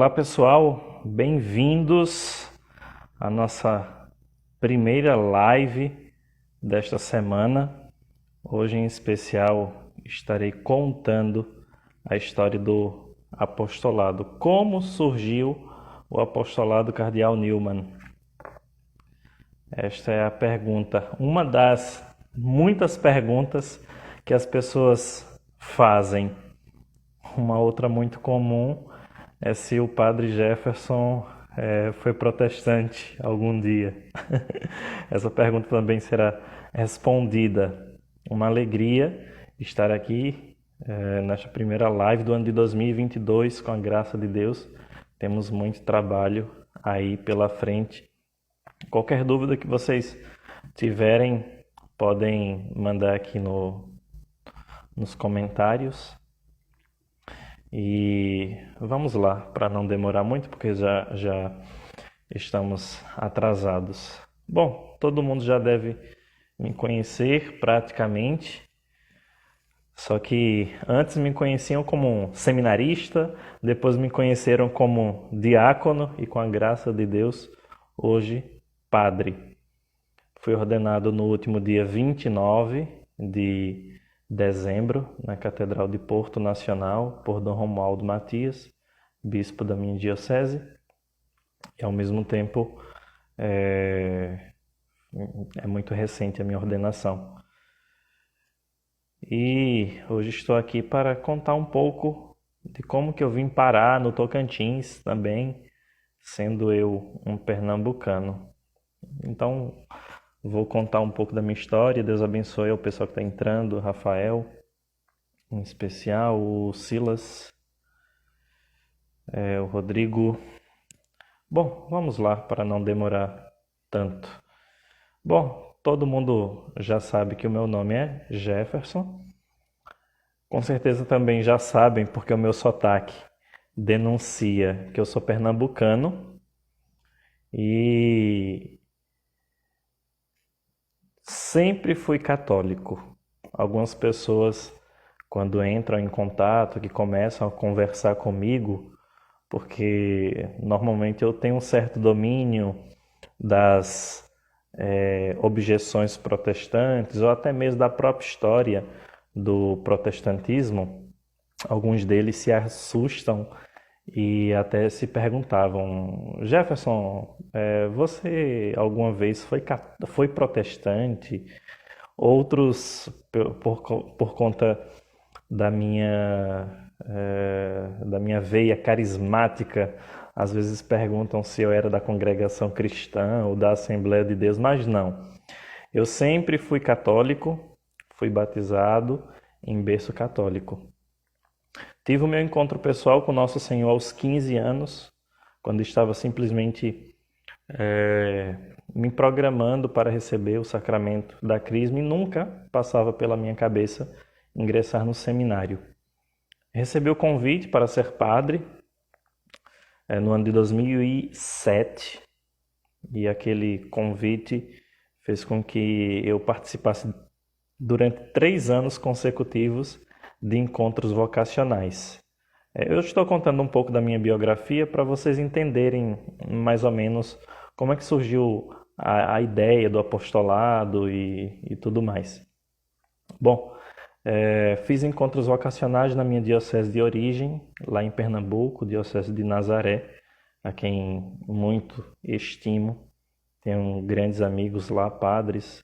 Olá pessoal, bem-vindos à nossa primeira live desta semana. Hoje em especial estarei contando a história do apostolado. Como surgiu o apostolado Cardeal Newman? Esta é a pergunta, uma das muitas perguntas que as pessoas fazem. Uma outra muito comum é se o padre Jefferson foi protestante algum dia. Essa pergunta também será respondida. Uma alegria estar aqui nesta primeira live do ano de 2022, com a graça de Deus. Temos muito trabalho aí pela frente. Qualquer dúvida que vocês tiverem, podem mandar aqui nos comentários. E vamos lá, para não demorar muito, porque já estamos atrasados. Bom, todo mundo já deve me conhecer praticamente, só que antes me conheciam como um seminarista, depois me conheceram como diácono e, com a graça de Deus, hoje padre. Fui ordenado no último dia 29 de dezembro, na Catedral de Porto Nacional, por Dom Romualdo Matias, bispo da minha diocese, e ao mesmo tempo é muito recente a minha ordenação. E hoje estou aqui para contar um pouco de como que eu vim parar no Tocantins também, sendo eu um pernambucano. Então, vou contar um pouco da minha história. Deus abençoe o pessoal que está entrando, Rafael, em especial, o Silas, o Rodrigo. Bom, vamos lá para não demorar tanto. Bom, todo mundo já sabe que o meu nome é Jefferson. Com certeza também já sabem porque o meu sotaque denuncia que eu sou pernambucano. E sempre fui católico. Algumas pessoas, quando entram em contato, que começam a conversar comigo, porque normalmente eu tenho um certo domínio das objeções protestantes, ou até mesmo da própria história do protestantismo, alguns deles se assustam e até se perguntavam: Jefferson, você alguma vez foi protestante? Outros, por conta da minha veia carismática, às vezes perguntam se eu era da congregação cristã ou da Assembleia de Deus, mas não. Eu sempre fui católico, fui batizado em berço católico. Tive o meu encontro pessoal com Nosso Senhor aos 15 anos, quando estava simplesmente me programando para receber o sacramento da Crisma, e nunca passava pela minha cabeça ingressar no seminário. Recebi o convite para ser padre no ano de 2007, e aquele convite fez com que eu participasse durante 3 anos consecutivos de encontros vocacionais. Eu estou contando um pouco da minha biografia para vocês entenderem mais ou menos como é que surgiu a ideia do apostolado e tudo mais. Bom, fiz encontros vocacionais na minha diocese de origem, lá em Pernambuco, diocese de Nazaré, a quem muito estimo. Tenho grandes amigos lá, padres.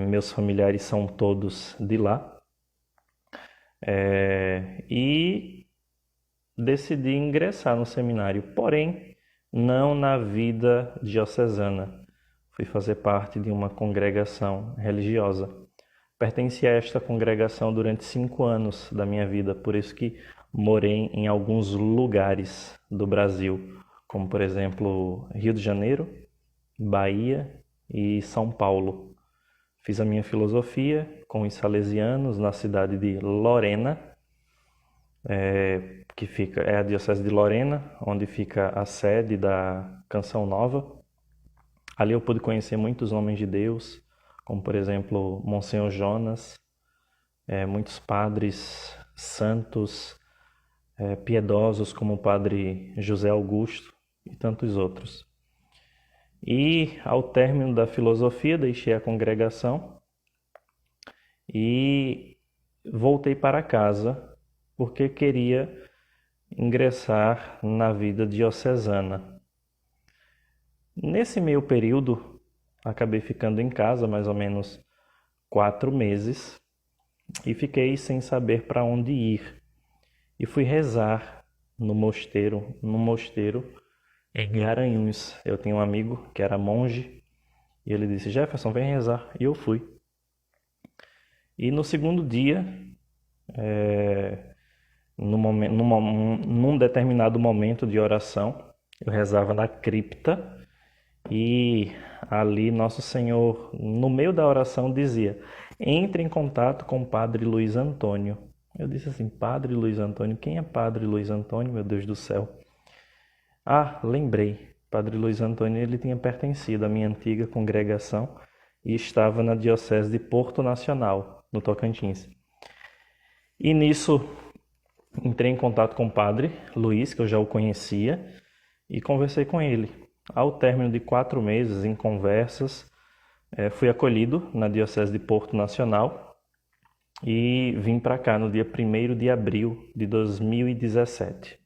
Meus familiares são todos de lá. E decidi ingressar no seminário, porém não na vida diocesana. Fui fazer parte de uma congregação religiosa. Pertenci a esta congregação durante 5 anos da minha vida, por isso que morei em alguns lugares do Brasil, como por exemplo Rio de Janeiro, Bahia e São Paulo. Fiz a minha filosofia com os salesianos na cidade de Lorena, que é a diocese de Lorena, onde fica a sede da Canção Nova. Ali eu pude conhecer muitos homens de Deus, como por exemplo Monsenhor Jonas, muitos padres santos, piedosos como o padre José Augusto e tantos outros. E ao término da filosofia deixei a congregação e voltei para casa porque queria ingressar na vida diocesana. Nesse meio período, acabei ficando em casa mais ou menos 4 meses e fiquei sem saber para onde ir. E fui rezar no mosteiro, num mosteiro em Garanhuns. Eu tinha um amigo que era monge e ele disse: Jefferson, vem rezar. E eu fui. E no segundo dia, num determinado momento de oração, eu rezava na cripta e ali Nosso Senhor, no meio da oração, dizia: entre em contato com o Padre Luiz Antônio. Eu disse assim: Padre Luiz Antônio? Quem é Padre Luiz Antônio, meu Deus do céu? Ah, lembrei. Padre Luiz Antônio, ele tinha pertencido à minha antiga congregação e estava na diocese de Porto Nacional, no Tocantins. E nisso entrei em contato com o Padre Luiz, que eu já o conhecia, e conversei com ele. Ao término de 4 meses em conversas, fui acolhido na diocese de Porto Nacional e vim para cá no dia 1º de abril de 2017.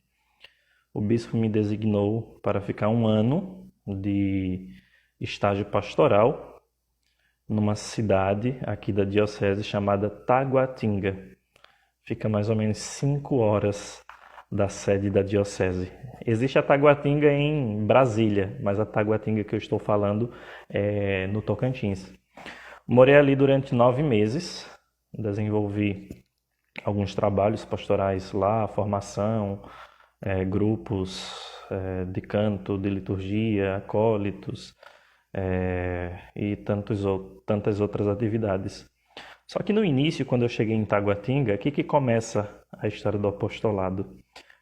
O bispo me designou para ficar 1 ano de estágio pastoral numa cidade aqui da diocese chamada Taguatinga. Fica mais ou menos 5 horas da sede da diocese. Existe a Taguatinga em Brasília, mas a Taguatinga que eu estou falando é no Tocantins. Morei ali durante 9 meses, desenvolvi alguns trabalhos pastorais lá, formação, grupos de canto, de liturgia, acólitos e tantas outras atividades. Só que no início, quando eu cheguei em Taguatinga, aqui que começa a história do apostolado.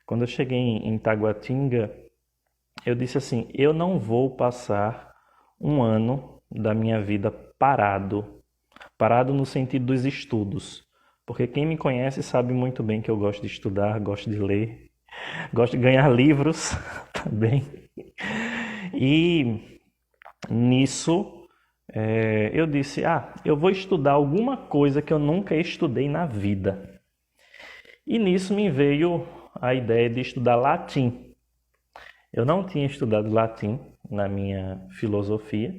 Quando eu cheguei em Taguatinga, eu disse assim: eu não vou passar 1 ano da minha vida parado no sentido dos estudos, porque quem me conhece sabe muito bem que eu gosto de estudar, gosto de ler, gosto de ganhar livros também. E nisso eu disse: eu vou estudar alguma coisa que eu nunca estudei na vida. E nisso me veio a ideia de estudar latim. Eu não tinha estudado latim na minha filosofia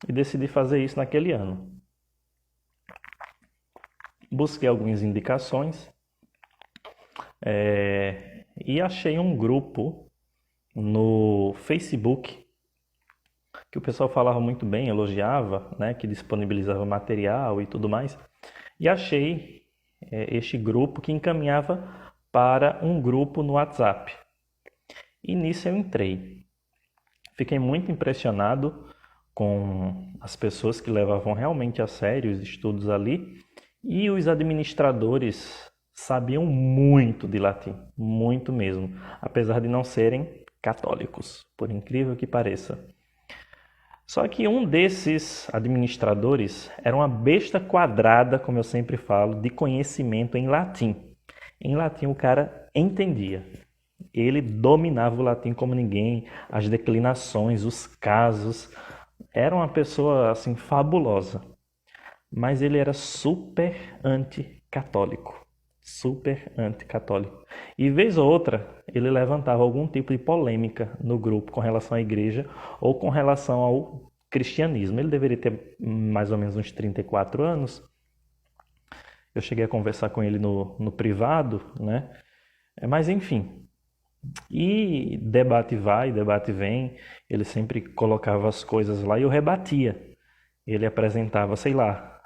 e decidi fazer isso naquele ano. Busquei algumas indicações e achei um grupo no Facebook que o pessoal falava muito bem, elogiava, né, que disponibilizava material e tudo mais. E achei este grupo que encaminhava para um grupo no WhatsApp. E nisso eu entrei. Fiquei muito impressionado com as pessoas que levavam realmente a sério os estudos ali, e os administradores sabiam muito de latim, muito mesmo, apesar de não serem católicos, por incrível que pareça. Só que um desses administradores era uma besta quadrada, como eu sempre falo, de conhecimento em latim. Em latim o cara entendia. Ele dominava o latim como ninguém, as declinações, os casos. Era uma pessoa assim fabulosa. Mas ele era super anticatólico. Super anticatólico. E vez ou outra, ele levantava algum tipo de polêmica no grupo com relação à igreja ou com relação ao cristianismo. Ele deveria ter mais ou menos uns 34 anos. Eu cheguei a conversar com ele no privado, né? Mas enfim. E debate vai, debate vem. Ele sempre colocava as coisas lá e eu rebatia. Ele apresentava, sei lá,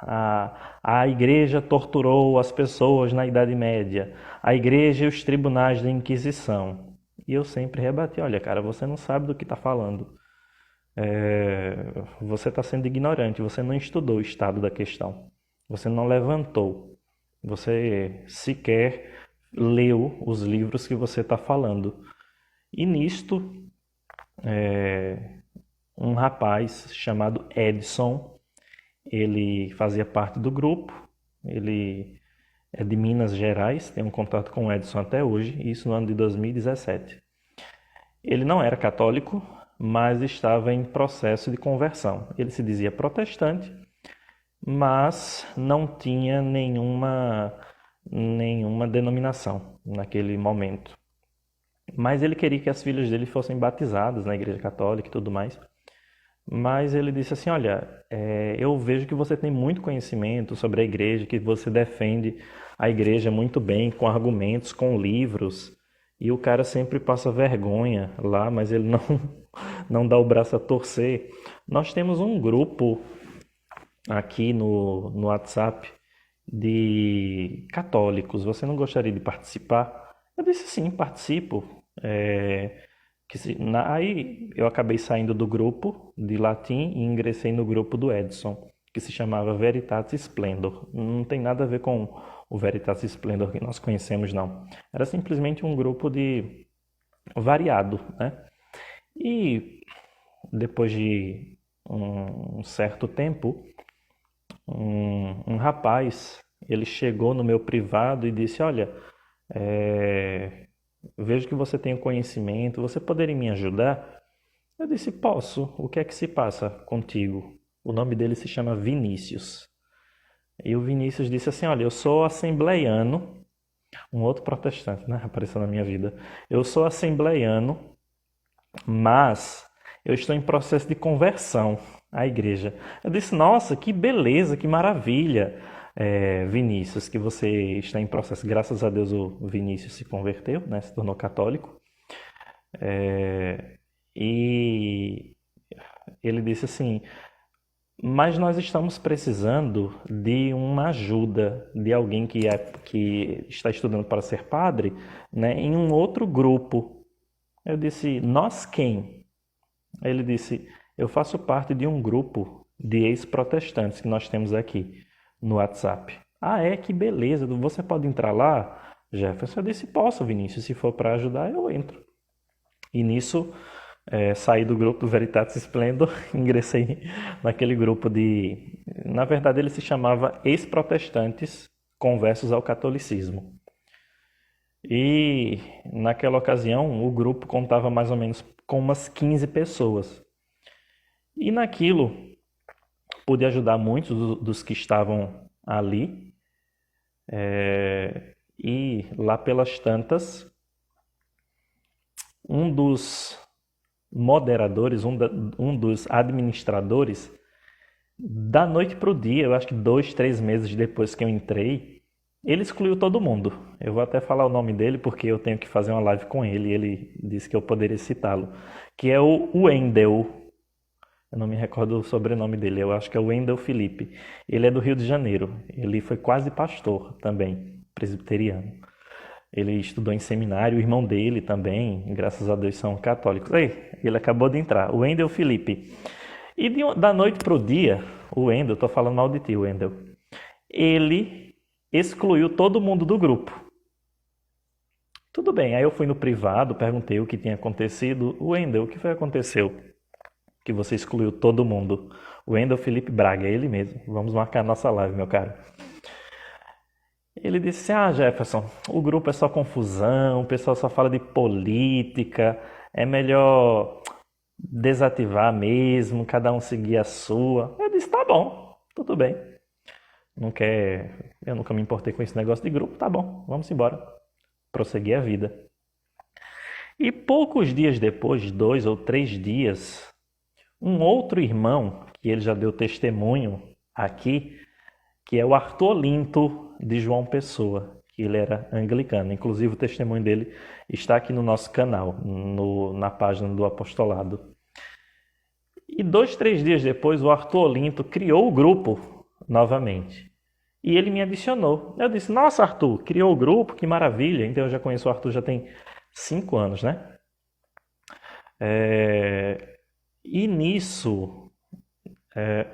a igreja torturou as pessoas na Idade Média, a igreja e os tribunais da Inquisição. E eu sempre rebati: olha, cara, você não sabe do que está falando. Você está sendo ignorante, você não estudou o estado da questão. Você não levantou. Você sequer leu os livros que você está falando. E nisto, um rapaz chamado Edson, ele fazia parte do grupo, ele é de Minas Gerais, tenho um contato com o Edson até hoje, isso no ano de 2017. Ele não era católico, mas estava em processo de conversão. Ele se dizia protestante, mas não tinha nenhuma denominação naquele momento. Mas ele queria que as filhas dele fossem batizadas na igreja católica e tudo mais. Mas ele disse assim, olha, eu vejo que você tem muito conhecimento sobre a igreja, que você defende a igreja muito bem, com argumentos, com livros, e o cara sempre passa vergonha lá, mas ele não dá o braço a torcer. Nós temos um grupo aqui no WhatsApp de católicos, você não gostaria de participar? Eu disse sim, participo. Aí eu acabei saindo do grupo de latim e ingressei no grupo do Edson, que se chamava Veritatis Splendor. Não tem nada a ver com o Veritatis Splendor que nós conhecemos, não. Era simplesmente um grupo de variado, né? E depois de um certo tempo, um rapaz, ele chegou no meu privado e disse, olha, vejo que você tem conhecimento, você poderia me ajudar? Eu disse, posso. O que é que se passa contigo? O nome dele se chama Vinícius. E o Vinícius disse assim, olha, eu sou assembleiano, um outro protestante, né? Apareceu na minha vida. Eu sou assembleiano, mas eu estou em processo de conversão à igreja. Eu disse, nossa, que beleza, que maravilha, Vinícius, que você está em processo. Graças a Deus o Vinícius se converteu, né? Se tornou católico. E ele disse assim, mas nós estamos precisando de uma ajuda de alguém que está estudando para ser padre, né, em um outro grupo. Eu disse, nós quem? Ele disse, eu faço parte de um grupo de ex-protestantes que nós temos aqui no WhatsApp. Ah, que beleza, você pode entrar lá, Jefferson? Eu disse, posso, Vinícius, se for para ajudar, eu entro. E nisso, saí do grupo do Veritatis Splendor, ingressei naquele grupo de... Na verdade, ele se chamava Ex-Protestantes Conversos ao Catolicismo. E naquela ocasião, o grupo contava mais ou menos com umas 15 pessoas. E naquilo, pude ajudar muitos dos que estavam ali. E lá pelas tantas, um dos moderadores, um dos administradores, da noite para o dia, eu acho que 2, 3 meses depois que eu entrei, ele excluiu todo mundo. Eu vou até falar o nome dele porque eu tenho que fazer uma live com ele e ele disse que eu poderia citá-lo, que é o Wendel. Eu não me recordo o sobrenome dele, eu acho que é o Wendel Felipe. Ele é do Rio de Janeiro, ele foi quase pastor também, presbiteriano. Ele estudou em seminário, o irmão dele também, graças a Deus, são católicos. Aí, ele acabou de entrar, o Wendel Felipe. E da noite para o dia, o Wendel, estou falando mal de ti, Wendel, ele excluiu todo mundo do grupo. Tudo bem, aí eu fui no privado, perguntei o que tinha acontecido. Wendel, o que foi que aconteceu? Que você excluiu todo mundo. O Wendel Felipe Braga, é ele mesmo. Vamos marcar nossa live, meu caro. Ele disse, Jefferson, o grupo é só confusão, o pessoal só fala de política, é melhor desativar mesmo, cada um seguir a sua. Eu disse, tá bom, tudo bem. Eu nunca me importei com esse negócio de grupo, tá bom, vamos embora. Prosseguir a vida. E poucos dias depois, 2 ou 3 dias, um outro irmão, que ele já deu testemunho aqui, que é o Arthur Olinto de João Pessoa, que ele era anglicano. Inclusive o testemunho dele está aqui no nosso canal, na página do apostolado. E 2, 3 dias depois, o Arthur Olinto criou o grupo novamente. E ele me adicionou. Eu disse, nossa, Arthur, criou o grupo, que maravilha. Então eu já conheço o Arthur, já tem 5 anos, né? E nisso,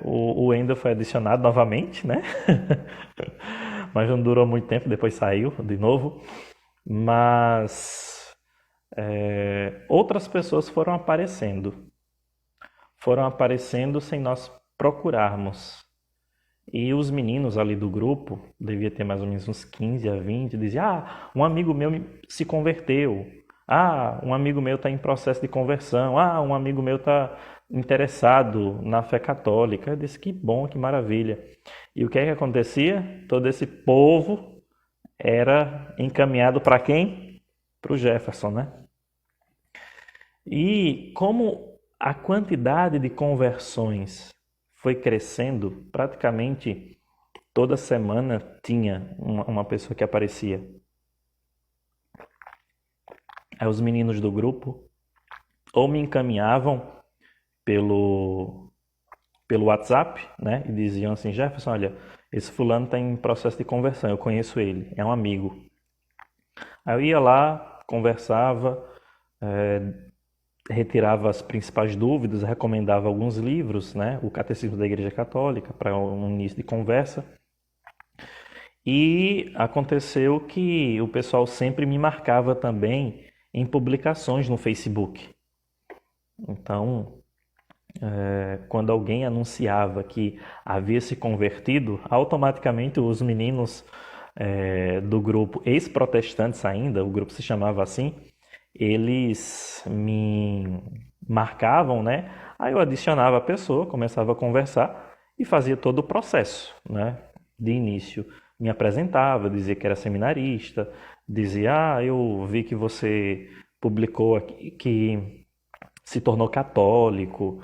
o Wendel foi adicionado novamente, né? Mas não durou muito tempo, depois saiu de novo. Mas outras pessoas foram aparecendo sem nós procurarmos. E os meninos ali do grupo, devia ter mais ou menos uns 15 a 20, diziam: Ah, um amigo meu se converteu. Ah, um amigo meu está em processo de conversão. Ah, um amigo meu está interessado na fé católica. Eu disse: Que bom, que maravilha. E o que é que acontecia? Todo esse povo era encaminhado para quem? Para o Jefferson, né? E como a quantidade de conversões foi crescendo, praticamente toda semana tinha uma pessoa que aparecia. Aí os meninos do grupo ou me encaminhavam pelo, pelo WhatsApp, né? E diziam assim: Jefferson, olha, esse fulano está em processo de conversão, eu conheço ele, é um amigo. Aí eu ia lá, conversava, retirava as principais dúvidas, recomendava alguns livros, né? O Catecismo da Igreja Católica, para um início de conversa. E aconteceu que o pessoal sempre me marcava também em publicações no Facebook. Então, quando alguém anunciava que havia se convertido, automaticamente os meninos do grupo, ex-protestantes ainda, o grupo se chamava assim, eles me marcavam, né? Aí eu adicionava a pessoa, começava a conversar e fazia todo o processo, né? De início, me apresentava, dizia que era seminarista, dizia: eu vi que você publicou aqui que se tornou católico,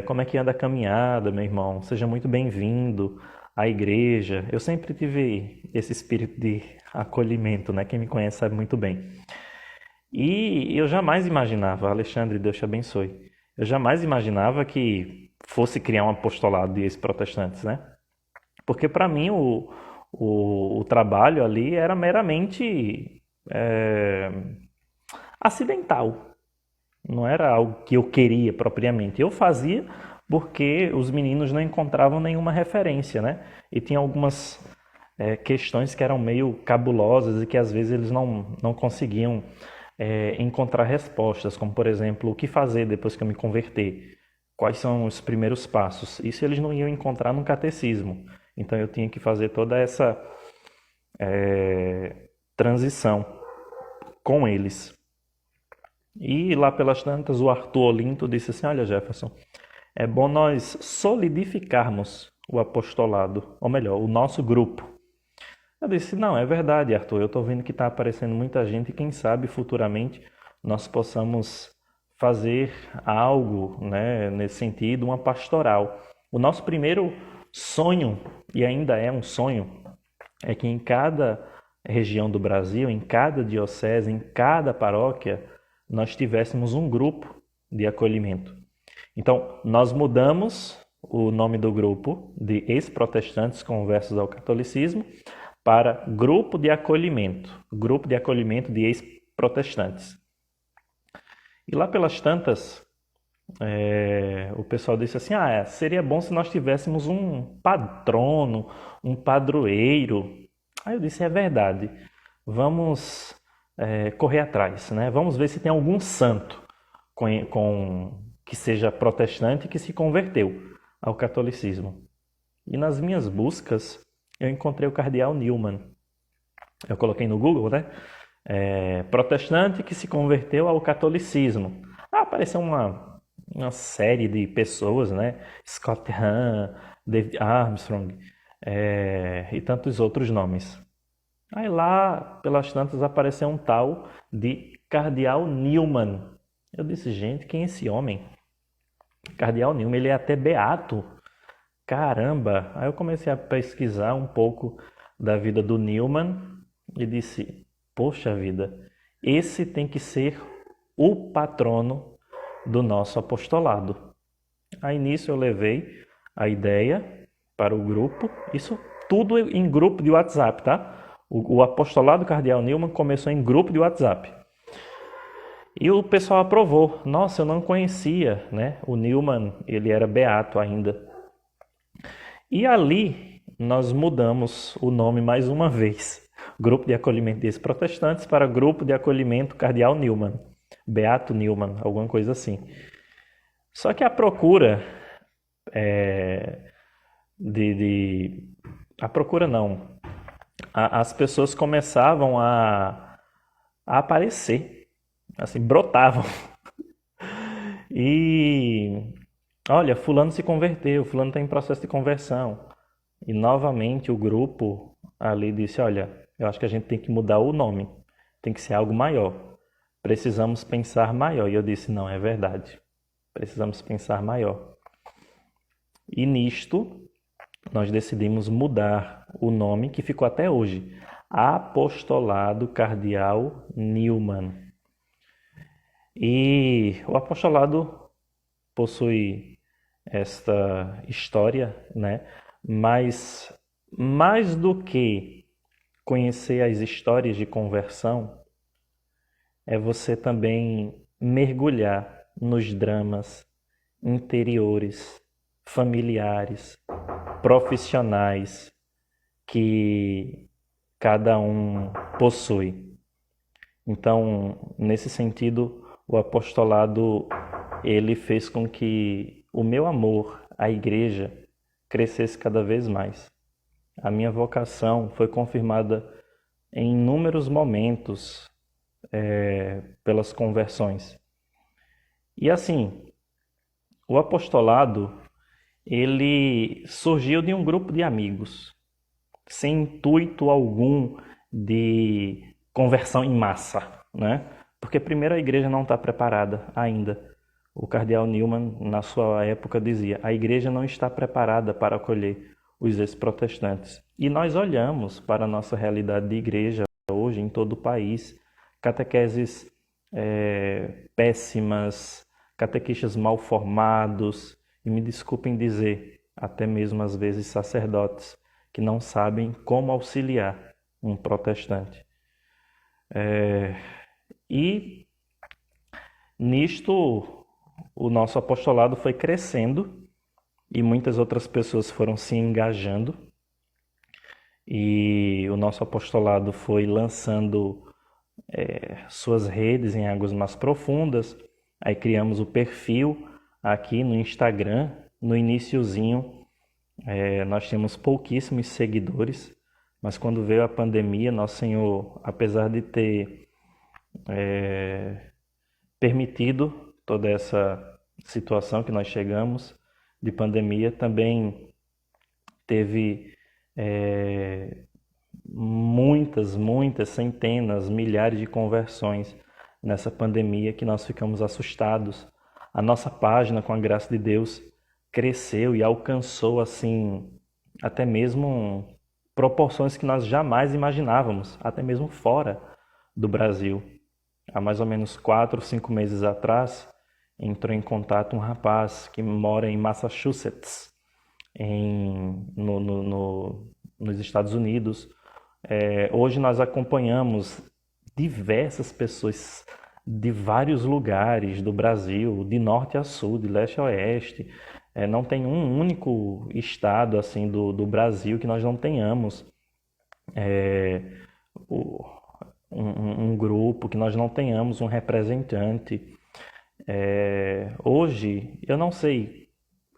como é que anda a caminhada, meu irmão? Seja muito bem-vindo à igreja. Eu sempre tive esse espírito de acolhimento, né? Quem me conhece sabe muito bem. E eu jamais imaginava, Alexandre, Deus te abençoe, eu jamais imaginava que fosse criar um apostolado de ex-protestantes, né? Porque para mim o trabalho ali era meramente acidental. Não era algo que eu queria propriamente. Eu fazia porque os meninos não encontravam nenhuma referência, né? E tinha algumas questões que eram meio cabulosas e que às vezes eles não conseguiam encontrar respostas, como por exemplo, o que fazer depois que eu me converter? Quais são os primeiros passos? Isso eles não iam encontrar no catecismo. Então eu tinha que fazer toda essa transição com eles. E lá pelas tantas, o Arthur Olinto disse assim: Olha, Jefferson, é bom nós solidificarmos o apostolado, ou melhor, o nosso grupo. Eu disse: Não, é verdade, Arthur, eu estou vendo que está aparecendo muita gente e quem sabe futuramente nós possamos fazer algo, né, nesse sentido, uma pastoral. O nosso primeiro sonho, e ainda é um sonho, é que em cada região do Brasil, em cada diocese, em cada paróquia, nós tivéssemos um grupo de acolhimento. Então, nós mudamos o nome do grupo de ex-protestantes conversos ao catolicismo para grupo de acolhimento de ex-protestantes. E lá pelas tantas, o pessoal disse assim: seria bom se nós tivéssemos um patrono, um padroeiro. Aí eu disse: é verdade, vamos correr atrás, né? Vamos ver se tem algum santo que seja protestante e que se converteu ao catolicismo. E nas minhas buscas, eu encontrei o cardeal Newman. Eu coloquei no Google, né? Protestante que se converteu ao catolicismo. Apareceu uma série de pessoas, né? Scott Hahn, David Armstrong e tantos outros nomes. Aí lá, pelas tantas, apareceu um tal de cardeal Newman. Eu disse: gente, quem é esse homem? Cardeal Newman, ele é até beato. Caramba! Aí eu comecei a pesquisar um pouco da vida do Newman e disse: poxa vida, esse tem que ser o patrono do nosso apostolado. Aí nisso eu levei a ideia para o grupo, isso tudo em grupo de WhatsApp, tá? O apostolado cardeal Newman começou em grupo de WhatsApp. E o pessoal aprovou. Nossa, eu não conhecia, né? O Newman, ele era beato ainda. E ali nós mudamos o nome mais uma vez. Grupo de acolhimento dos protestantes para Grupo de acolhimento cardeal Newman. Beato Newman, alguma coisa assim. Só que a procura a procura não. As pessoas começavam a aparecer, assim, brotavam. E olha, fulano se converteu, fulano está em processo de conversão. E novamente o grupo ali disse, olha, eu acho que a gente tem que mudar o nome, tem que ser algo maior. Precisamos pensar maior. E eu disse, não, é verdade. Precisamos pensar maior. E nisto nós decidimos mudar o nome que ficou até hoje, Apostolado Cardeal Newman. E o apostolado possui esta história, né? Mas mais do que conhecer as histórias de conversão, é você também mergulhar nos dramas interiores, familiares, profissionais que cada um possui. Então, nesse sentido, o apostolado ele fez com que o meu amor à igreja crescesse cada vez mais. A minha vocação foi confirmada em inúmeros momentos pelas conversões. E assim, o apostolado ele surgiu de um grupo de amigos, sem intuito algum de conversão em massa, né? Porque primeiro a igreja não está preparada ainda. O cardeal Newman, na sua época, dizia: a igreja não está preparada para acolher os ex-protestantes. E nós olhamos para a nossa realidade de igreja hoje em todo o país, catequeses péssimas, catequistas mal formados, e me desculpem dizer, até mesmo às vezes sacerdotes, que não sabem como auxiliar um protestante. E nisto o nosso apostolado foi crescendo e muitas outras pessoas foram se engajando e o nosso apostolado foi lançando suas redes em águas mais profundas. Aí criamos o perfil aqui no Instagram. No iniciozinho nós tínhamos pouquíssimos seguidores, mas quando veio a pandemia, Nosso Senhor, apesar de ter permitido toda essa situação que nós chegamos de pandemia, também teve muitas, centenas, milhares de conversões nessa pandemia que nós ficamos assustados. A nossa página, com a graça de Deus, cresceu e alcançou assim até mesmo proporções que nós jamais imaginávamos, até mesmo fora do Brasil. Há mais ou menos 4 ou 5 meses atrás, entrou em contato um rapaz que mora em Massachusetts, nos Estados Unidos. Hoje nós acompanhamos diversas pessoas de vários lugares do Brasil, de norte a sul, de leste a oeste. Não tem um único estado assim do Brasil que nós não tenhamos um grupo, que nós não tenhamos um representante. Hoje, eu não sei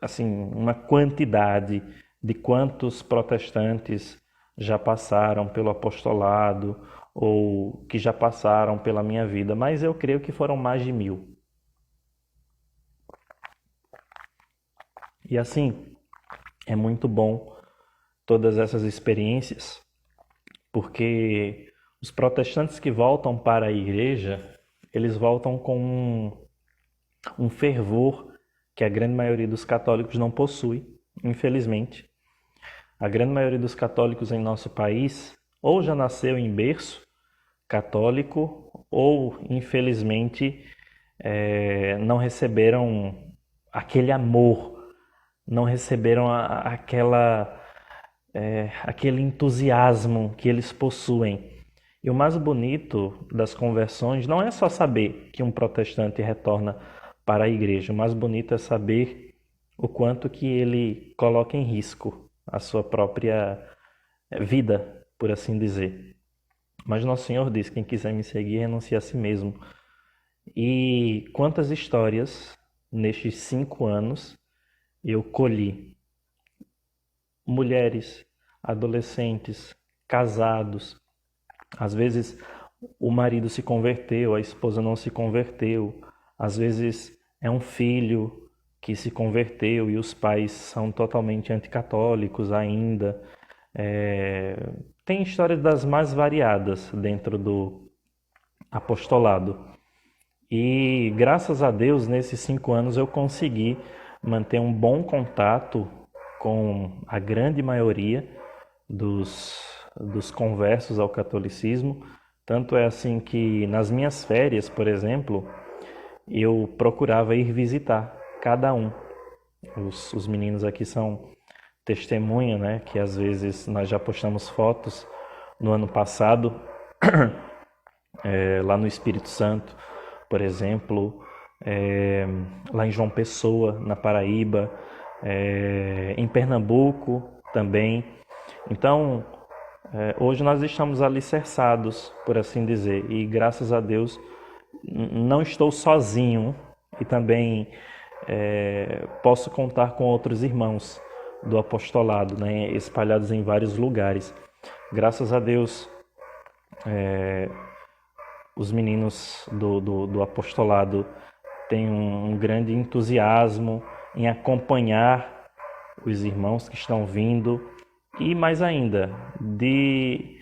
assim uma quantidade de quantos protestantes já passaram pelo apostolado ou que já passaram pela minha vida, mas eu creio que foram mais de 1000. E assim, é muito bom todas essas experiências, porque os protestantes que voltam para a igreja, eles voltam com um fervor que a grande maioria dos católicos não possui, infelizmente. A grande maioria dos católicos em nosso país ou já nasceu em berço católico ou, infelizmente, não receberam aquele amor, não receberam aquele entusiasmo que eles possuem. E o mais bonito das conversões não é só saber que um protestante retorna para a igreja. O mais bonito é saber o quanto que ele coloca em risco a sua própria vida, por assim dizer. Mas Nosso Senhor diz: quem quiser me seguir, renuncie a si mesmo. E quantas histórias nestes 5 anos eu colhi mulheres, adolescentes, casados. Às vezes o marido se converteu, a esposa não se converteu. Às vezes é um filho que se converteu e os pais são totalmente anticatólicos ainda. Tem histórias das mais variadas dentro do apostolado. E graças a Deus, nesses 5 anos eu consegui manter um bom contato com a grande maioria dos conversos ao catolicismo. Tanto é assim que nas minhas férias, por exemplo, eu procurava ir visitar cada um. Os meninos aqui são testemunha, né? Que às vezes nós já postamos fotos no ano passado, lá no Espírito Santo, por exemplo, lá em João Pessoa, na Paraíba, em Pernambuco também. Então, hoje nós estamos alicerçados, por assim dizer, e graças a Deus não estou sozinho e também posso contar com outros irmãos do apostolado, né, espalhados em vários lugares. Graças a Deus, os meninos do apostolado têm um grande entusiasmo em acompanhar os irmãos que estão vindo e mais ainda, de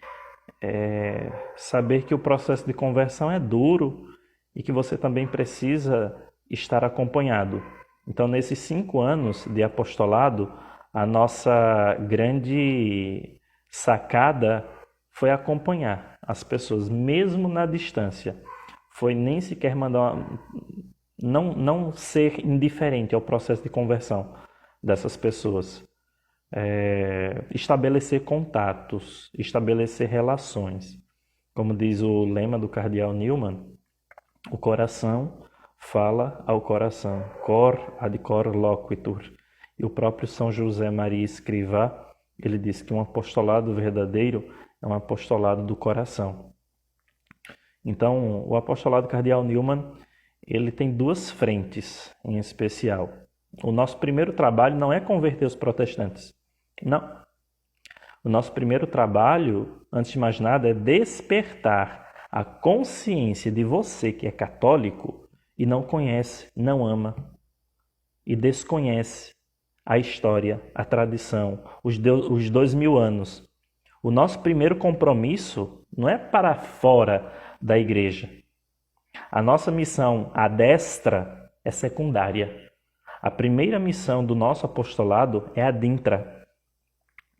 saber que o processo de conversão é duro e que você também precisa estar acompanhado. Então, nesses 5 anos de apostolado, a nossa grande sacada foi acompanhar as pessoas, mesmo na distância. Foi nem sequer não ser indiferente ao processo de conversão dessas pessoas. Estabelecer contatos, estabelecer relações. Como diz o lema do cardeal Newman, o coração fala ao coração, cor ad cor loquitur. E o próprio São José Maria Escrivá, ele diz que um apostolado verdadeiro é um apostolado do coração. Então, o apostolado cardeal Newman, ele tem 2 frentes em especial. O nosso primeiro trabalho não é converter os protestantes. Não. O nosso primeiro trabalho, antes de mais nada, é despertar a consciência de você que é católico e não conhece, não ama e desconhece a história, a tradição, os 2000 anos. O nosso primeiro compromisso não é para fora da igreja. A nossa missão à destra é secundária. A primeira missão do nosso apostolado é adintra.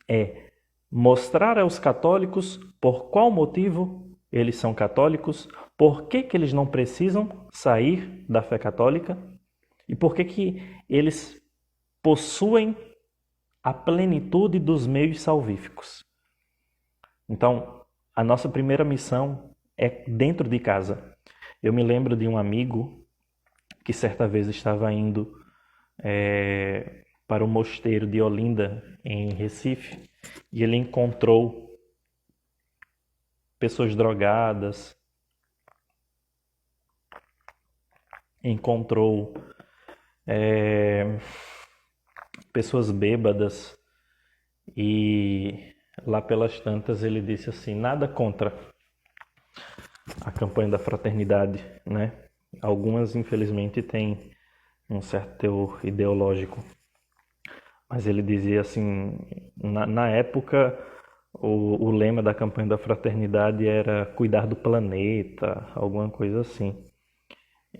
É mostrar aos católicos por qual motivo eles são católicos, por que eles não precisam sair da fé católica e por que eles possuem a plenitude dos meios salvíficos. Então, a nossa primeira missão é dentro de casa. Eu me lembro de um amigo que certa vez estava indo para o mosteiro de Olinda, em Recife, e ele encontrou pessoas drogadas, encontrou pessoas bêbadas, e lá pelas tantas ele disse assim, nada contra a campanha da fraternidade, né? Algumas, infelizmente, têm um certo teor ideológico, mas ele dizia assim, na época, o lema da campanha da fraternidade era cuidar do planeta, alguma coisa assim.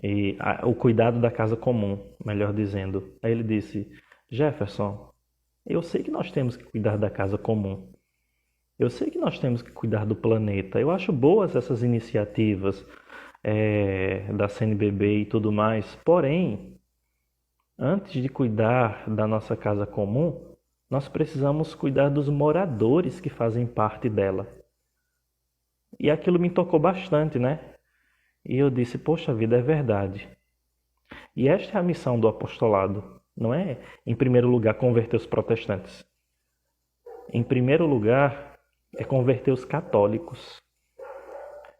E o cuidado da casa comum, melhor dizendo. Aí ele disse, Jefferson, eu sei que nós temos que cuidar da casa comum. Eu sei que nós temos que cuidar do planeta. Eu acho boas essas iniciativas da CNBB e tudo mais. Porém, antes de cuidar da nossa casa comum, nós precisamos cuidar dos moradores que fazem parte dela. E aquilo me tocou bastante, né? E eu disse, poxa vida, é verdade. E esta é a missão do apostolado. Não é, em primeiro lugar, converter os protestantes. Em primeiro lugar, é converter os católicos.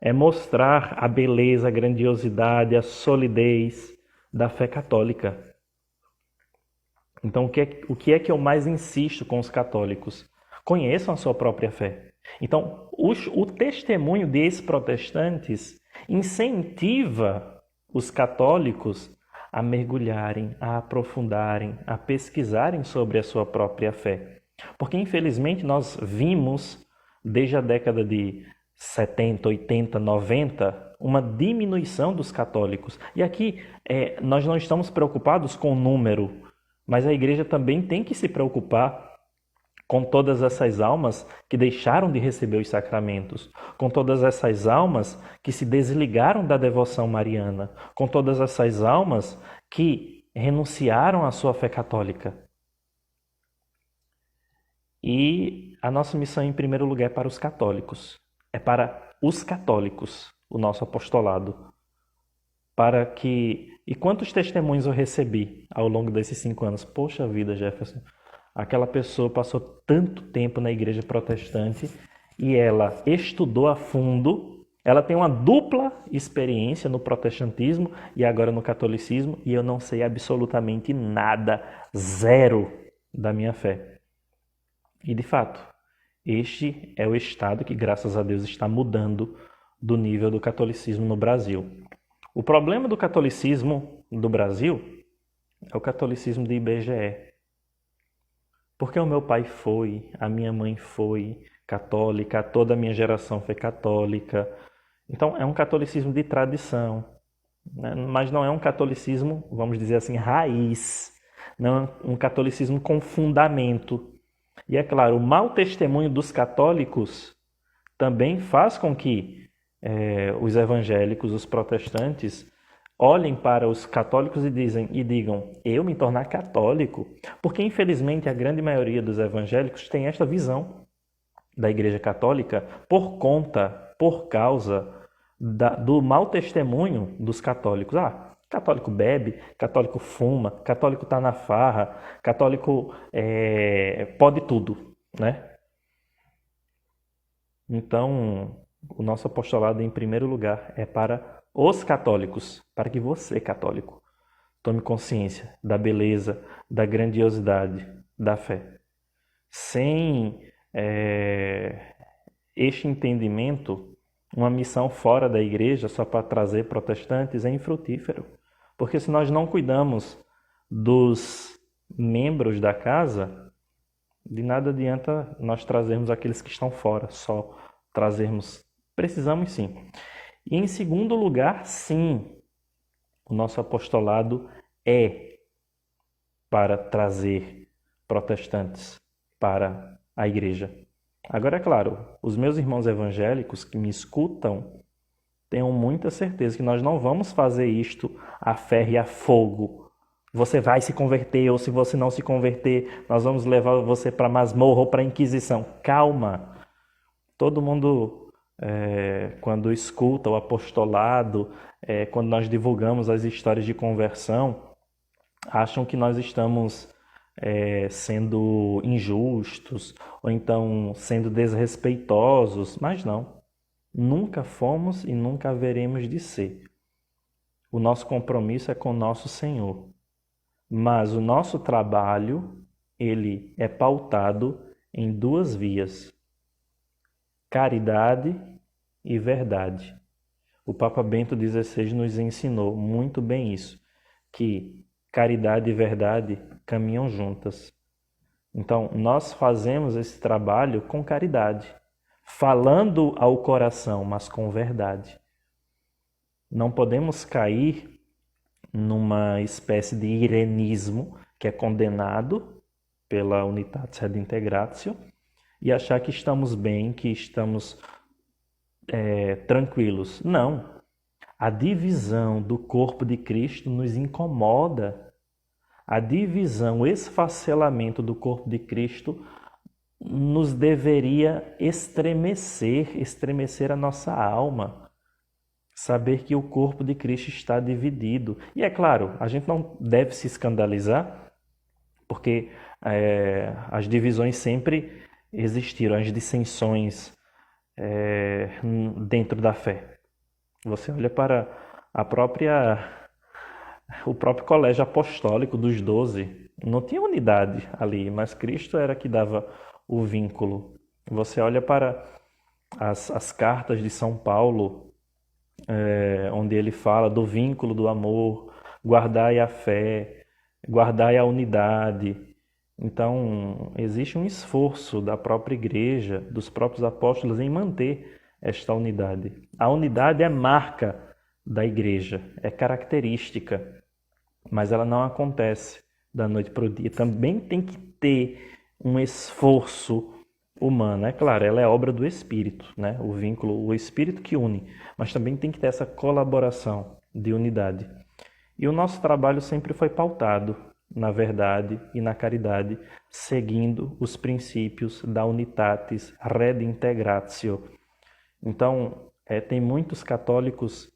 É mostrar a beleza, a grandiosidade, a solidez da fé católica. Então, o que é que eu mais insisto com os católicos? Conheçam a sua própria fé. Então, o testemunho desses protestantes incentiva os católicos a mergulharem, a aprofundarem, a pesquisarem sobre a sua própria fé. Porque, infelizmente, nós vimos, desde a década de 70, 80, 90, uma diminuição dos católicos. E aqui nós não estamos preocupados com o número, mas a igreja também tem que se preocupar com todas essas almas que deixaram de receber os sacramentos, com todas essas almas que se desligaram da devoção mariana, com todas essas almas que renunciaram à sua fé católica. E a nossa missão, em primeiro lugar, é para os católicos. É para os católicos, o nosso apostolado. Para que... E quantos testemunhos eu recebi ao longo desses 5 anos? Poxa vida, Jefferson, aquela pessoa passou tanto tempo na igreja protestante e ela estudou a fundo, ela tem uma dupla experiência no protestantismo e agora no catolicismo, e eu não sei absolutamente nada, zero da minha fé. E de fato, este é o estado que, graças a Deus, está mudando do nível do catolicismo no Brasil. O problema do catolicismo do Brasil é o catolicismo de IBGE. Porque o meu pai foi, a minha mãe foi católica, toda a minha geração foi católica. Então é um catolicismo de tradição, né? Mas não é um catolicismo, vamos dizer assim, raiz. Não é um catolicismo com fundamento. E é claro, o mau testemunho dos católicos também faz com que os evangélicos, os protestantes, olhem para os católicos e digam, eu me tornar católico? Porque, infelizmente, a grande maioria dos evangélicos tem esta visão da Igreja Católica por causa do mau testemunho dos católicos. Católico bebe, católico fuma, católico está na farra, católico pode tudo, né? Então, o nosso apostolado, em primeiro lugar, é para os católicos, para que você, católico, tome consciência da beleza, da grandiosidade da fé. Sem este entendimento, uma missão fora da igreja só para trazer protestantes é infrutífero. Porque se nós não cuidamos dos membros da casa, de nada adianta nós trazermos aqueles que estão fora, só trazermos. Precisamos sim. E em segundo lugar, sim, o nosso apostolado é para trazer protestantes para a igreja. Agora, é claro, os meus irmãos evangélicos que me escutam tenham muita certeza que nós não vamos fazer isto a ferro e a fogo. Você vai se converter, ou se você não se converter, nós vamos levar você para a masmorra ou para a Inquisição. Calma! Todo mundo, quando escuta o apostolado, quando nós divulgamos as histórias de conversão, acham que nós estamos sendo injustos ou então sendo desrespeitosos, mas não. Nunca fomos e nunca haveremos de ser. O nosso compromisso é com o nosso Senhor. Mas o nosso trabalho, ele é pautado em 2 vias: caridade e verdade. O Papa Bento XVI nos ensinou muito bem isso, que caridade e verdade caminham juntas. Então, nós fazemos esse trabalho com caridade, falando ao coração, mas com verdade. Não podemos cair numa espécie de irenismo que é condenado pela Unitatis Redintegratio e achar que estamos bem, que estamos tranquilos. Não. A divisão do corpo de Cristo nos incomoda. A divisão, o esfacelamento do corpo de Cristo nos deveria estremecer a nossa alma. Saber que o corpo de Cristo está dividido. E é claro, a gente não deve se escandalizar, porque as divisões sempre existiram, as dissensões dentro da fé. Você olha para o próprio colégio apostólico dos 12, Não tinha unidade ali, mas Cristo era que dava o vínculo. Você olha para as cartas de São Paulo, onde ele fala do vínculo do amor, guardai a fé, guardai a unidade. Então, existe um esforço da própria igreja, dos próprios apóstolos, em manter esta unidade. A unidade é marca da igreja, é característica, mas ela não acontece da noite para o dia. Também tem que ter um esforço humano. É claro, ela é obra do Espírito, né? O vínculo, o Espírito que une, mas também tem que ter essa colaboração de unidade. E o nosso trabalho sempre foi pautado na verdade e na caridade, seguindo os princípios da Unitatis Redintegratio. Então, tem muitos católicos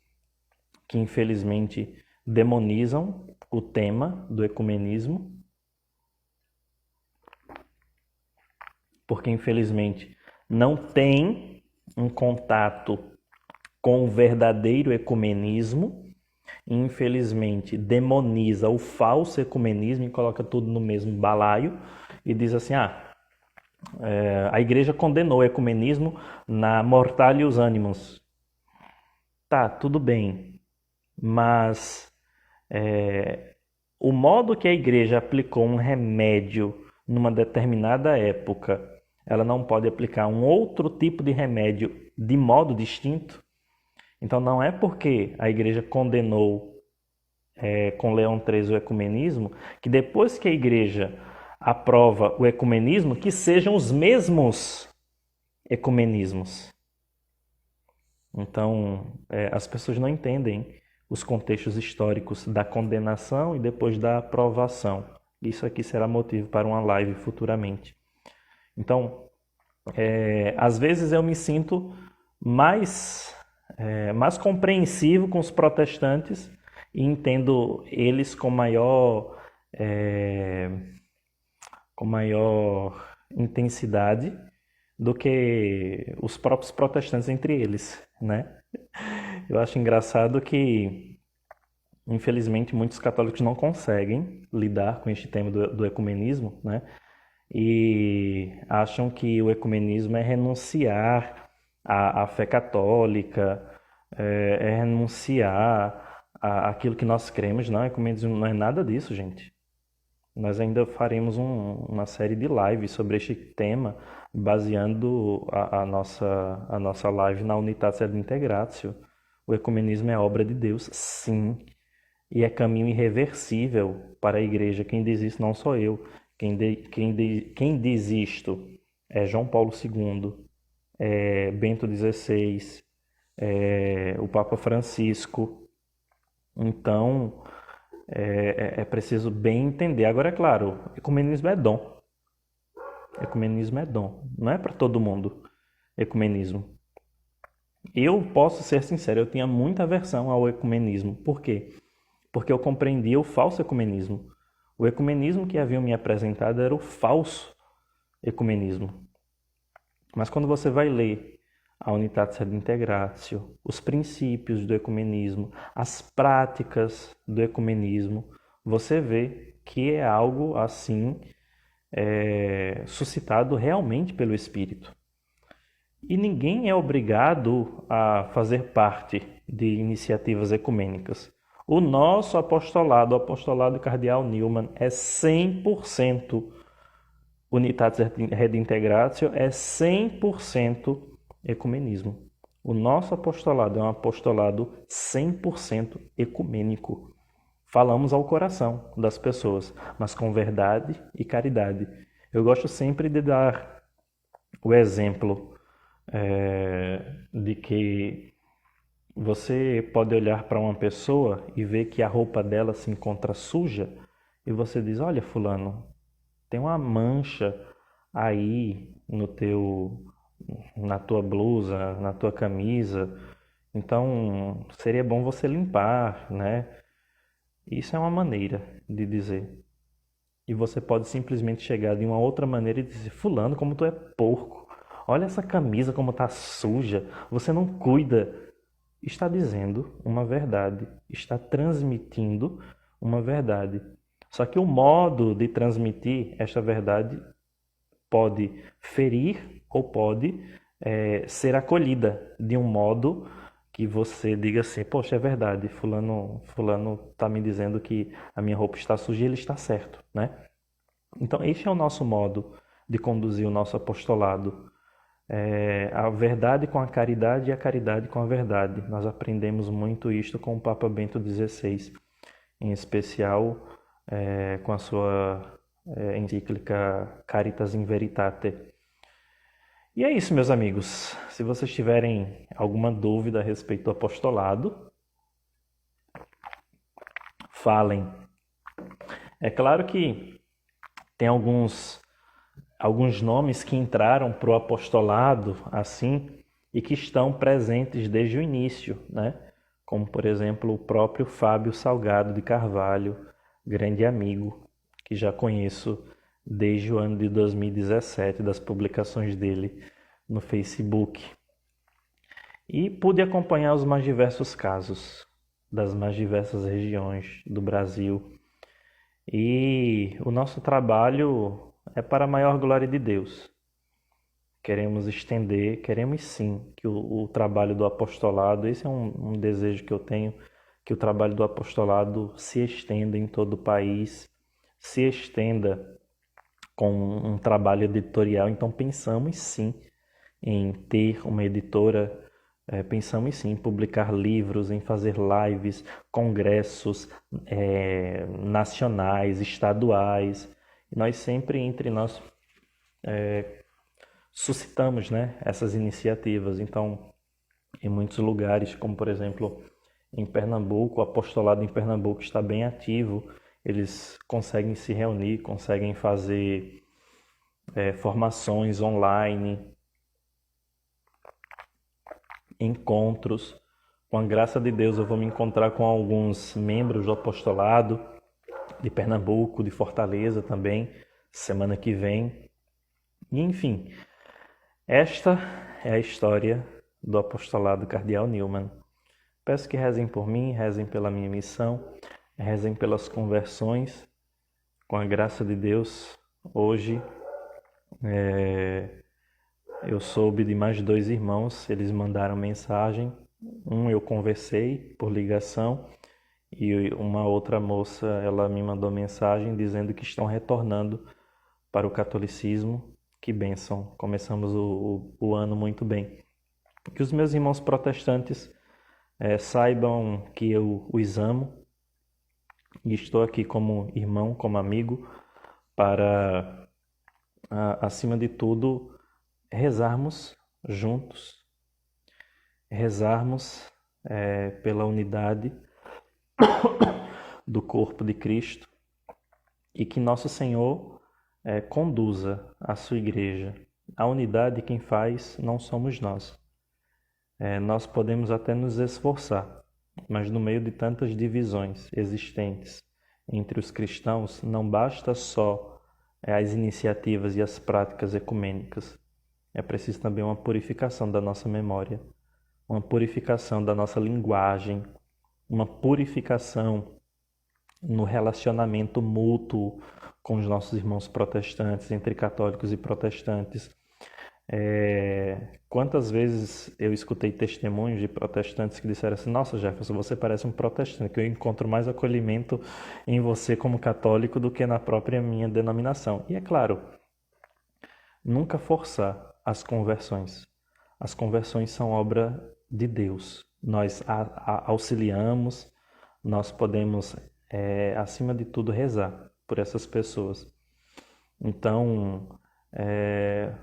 que infelizmente demonizam o tema do ecumenismo, porque infelizmente não tem um contato com o verdadeiro ecumenismo, e infelizmente demoniza o falso ecumenismo e coloca tudo no mesmo balaio e diz assim, a igreja condenou o ecumenismo na Mortalius Animus. Tá, tudo bem, mas o modo que a igreja aplicou um remédio numa determinada época, ela não pode aplicar um outro tipo de remédio de modo distinto. Então não é porque a igreja condenou com Leão XIII o ecumenismo, que depois que a igreja aprova o ecumenismo, que sejam os mesmos ecumenismos. Então, as pessoas não entendem os contextos históricos da condenação e depois da aprovação. Isso aqui será motivo para uma live futuramente. Então, às vezes eu me sinto mais compreensivo com os protestantes e entendo eles com maior intensidade do que os próprios protestantes entre eles, né? Eu acho engraçado que, infelizmente, muitos católicos não conseguem lidar com este tema do ecumenismo, né? E acham que o ecumenismo é renunciar à fé católica, é renunciar àquilo que nós cremos. Não, ecumenismo não é nada disso, gente. Nós ainda faremos uma série de lives sobre este tema, baseando a nossa live na Unitatis Redintegratio. O ecumenismo é obra de Deus, sim, e é caminho irreversível para a igreja. Quem diz isso não sou eu. Quem diz isto é João Paulo II, é Bento XVI, o Papa Francisco. Então, é preciso bem entender. Agora, é claro, ecumenismo é dom. Ecumenismo é dom. Não é para todo mundo, ecumenismo. Eu posso ser sincero, eu tinha muita aversão ao ecumenismo. Por quê? Porque eu compreendia o falso ecumenismo. O ecumenismo que haviam me apresentado era o falso ecumenismo. Mas quando você vai ler a Unitatis Redintegratio, os princípios do ecumenismo, as práticas do ecumenismo, você vê que é algo assim suscitado realmente pelo Espírito. E ninguém é obrigado a fazer parte de iniciativas ecumênicas. O nosso apostolado, o apostolado cardeal Newman, é 100% Unitatis Redintegratio, é 100% ecumenismo. O nosso apostolado é um apostolado 100% ecumênico. Falamos ao coração das pessoas, mas com verdade e caridade. Eu gosto sempre de dar o exemplo de que você pode olhar para uma pessoa e ver que a roupa dela se encontra suja e você diz, olha fulano, tem uma mancha aí na tua blusa, na tua camisa, então seria bom você limpar, né? Isso é uma maneira de dizer. E você pode simplesmente chegar de uma outra maneira e dizer, fulano, como tu é porco, olha essa camisa como está suja, você não cuida. Está dizendo uma verdade, está transmitindo uma verdade. Só que o modo de transmitir esta verdade pode ferir ou pode ser acolhida de um modo que você diga assim, poxa, é verdade, fulano está me dizendo que a minha roupa está suja e ele está certo, né? Então, este é o nosso modo de conduzir o nosso apostolado. A verdade com a caridade e a caridade com a verdade. Nós aprendemos muito isto com o Papa Bento XVI, em especial com a sua encíclica Caritas in Veritate. E é isso, meus amigos. Se vocês tiverem alguma dúvida a respeito do apostolado, falem. É claro que tem alguns nomes que entraram para o apostolado assim e que estão presentes desde o início, né? Como, por exemplo, o próprio Fábio Salgado de Carvalho, grande amigo, que já conheço desde o ano de 2017, das publicações dele no Facebook. E pude acompanhar os mais diversos casos, das mais diversas regiões do Brasil. E o nosso trabalho é para a maior glória de Deus. Queremos sim, que o trabalho do apostolado, esse é um desejo que eu tenho, que o trabalho do apostolado se estenda em todo o país, se estenda com um trabalho editorial. Então pensamos sim em ter uma editora, pensamos sim em publicar livros, em fazer lives, congressos nacionais, estaduais. E nós sempre entre nós suscitamos, né, essas iniciativas. Então, em muitos lugares, como por exemplo em Pernambuco, o apostolado em Pernambuco está bem ativo. Eles conseguem se reunir, conseguem fazer formações online, encontros. Com a graça de Deus, eu vou me encontrar com alguns membros do apostolado de Pernambuco, de Fortaleza também, semana que vem. E, enfim, esta é a história do apostolado Cardeal Newman. Peço que rezem por mim, rezem pela minha missão, rezem pelas conversões. Com a graça de Deus, hoje eu soube de mais 2 irmãos, eles mandaram mensagem. Um eu conversei por ligação e uma outra moça, ela me mandou mensagem dizendo que estão retornando para o catolicismo. Que bênção, começamos o ano muito bem. Que os meus irmãos protestantes saibam que eu os amo e estou aqui como irmão, como amigo, para, acima de tudo, rezarmos juntos, rezarmos pela unidade do corpo de Cristo e que Nosso Senhor conduza a sua igreja. A unidade quem faz não somos nós. Nós podemos até nos esforçar, mas no meio de tantas divisões existentes entre os cristãos, não basta só as iniciativas e as práticas ecumênicas. É preciso também uma purificação da nossa memória, uma purificação da nossa linguagem, uma purificação no relacionamento mútuo com os nossos irmãos protestantes, entre católicos e protestantes. Quantas vezes eu escutei testemunhos de protestantes que disseram assim: nossa, Jefferson, você parece um protestante, que eu encontro mais acolhimento em você como católico do que na própria minha denominação. E é claro, nunca forçar as conversões. As conversões são obra de Deus. Nós auxiliamos, nós podemos, acima de tudo, rezar por essas pessoas. Então,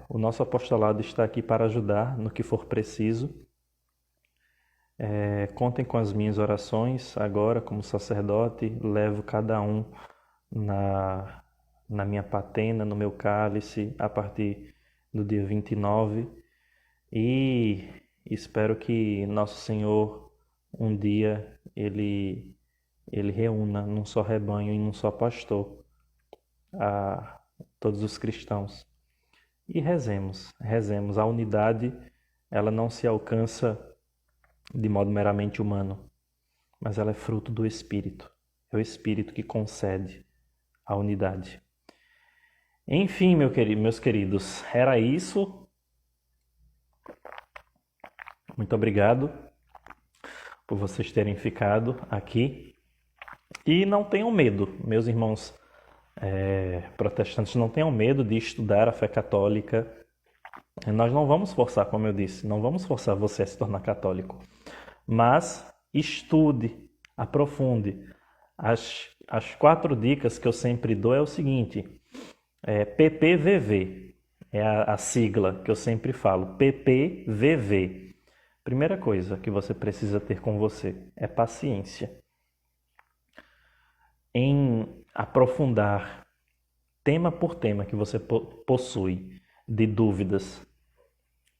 o nosso apostolado está aqui para ajudar no que for preciso. Contem com as minhas orações agora, como sacerdote, levo cada um na minha patena, no meu cálice, a partir do dia 29. E espero que Nosso Senhor, um dia, Ele reúna num só rebanho e num só pastor a todos os cristãos. E rezemos. A unidade, ela não se alcança de modo meramente humano, mas ela é fruto do Espírito. É o Espírito que concede a unidade. Enfim, meus queridos, era isso. Muito obrigado por vocês terem ficado aqui. E não tenham medo, meus irmãos protestantes, não tenham medo de estudar a fé católica. Nós não vamos forçar, como eu disse, não vamos forçar você a se tornar católico. Mas estude, aprofunde. As 4 dicas que eu sempre dou é o seguinte: PPVV, é a sigla que eu sempre falo, PPVV. Primeira coisa que você precisa ter com você é paciência. Em aprofundar tema por tema que você possui de dúvidas,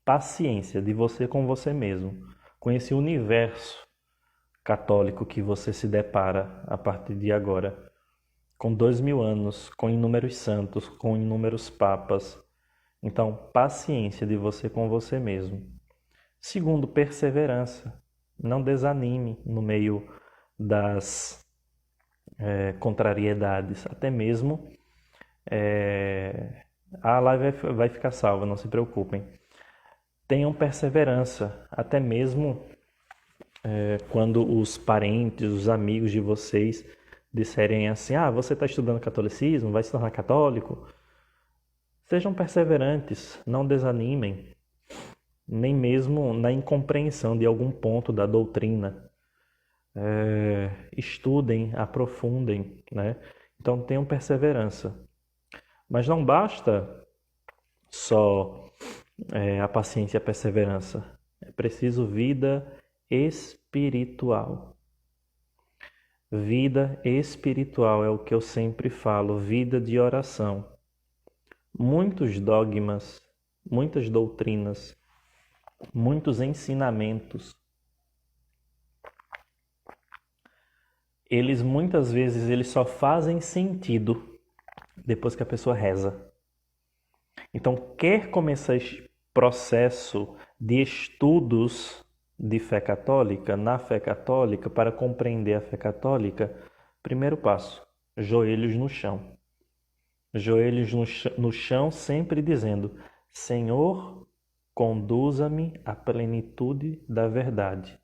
paciência de você com você mesmo, com esse universo católico que você se depara a partir de agora, com 2000 anos, com inúmeros santos, com inúmeros papas. Então, paciência de você com você mesmo. Segundo, perseverança. Não desanime no meio das contrariedades. Até mesmo a live vai ficar salva, não se preocupem. Tenham perseverança, até mesmo quando os parentes, os amigos de vocês disserem assim: você está estudando catolicismo, vai se tornar católico. Sejam perseverantes, não desanimem, nem mesmo na incompreensão de algum ponto da doutrina. Estudem, aprofundem, né? Então tenham perseverança. Mas não basta só a paciência e a perseverança. É preciso vida espiritual. Vida espiritual é o que eu sempre falo, vida de oração. Muitos dogmas, muitas doutrinas, muitos ensinamentos, muitas vezes eles só fazem sentido depois que a pessoa reza. Então, quer começar esse processo de estudos de fé católica, na fé católica, para compreender a fé católica? Primeiro passo, joelhos no chão. Joelhos no chão, sempre dizendo: Senhor, conduza-me à plenitude da verdade.